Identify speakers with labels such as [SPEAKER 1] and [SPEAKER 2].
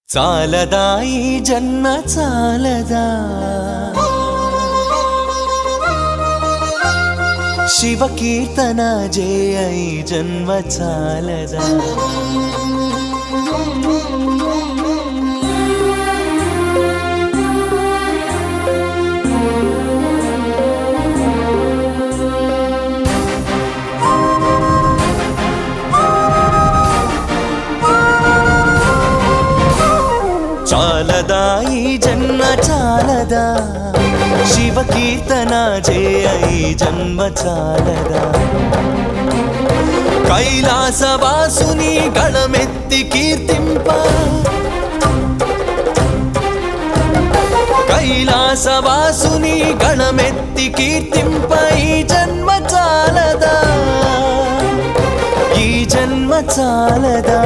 [SPEAKER 1] చాలదా ఈ జన్మ చాలదా శివ కీర్తన జయ ఈ జన్మ చాలదా చాలదా ఈ జన్మ చాలదా శివ కీర్తన జయ ఈ జన్మ చాలదా కైలాసవాసుని గళమెత్తి కీర్తింప కైలాసవాసుని గళమెత్తి కీర్తింప ఈ జన్మ చాలదా ఈ జన్మ చాలదా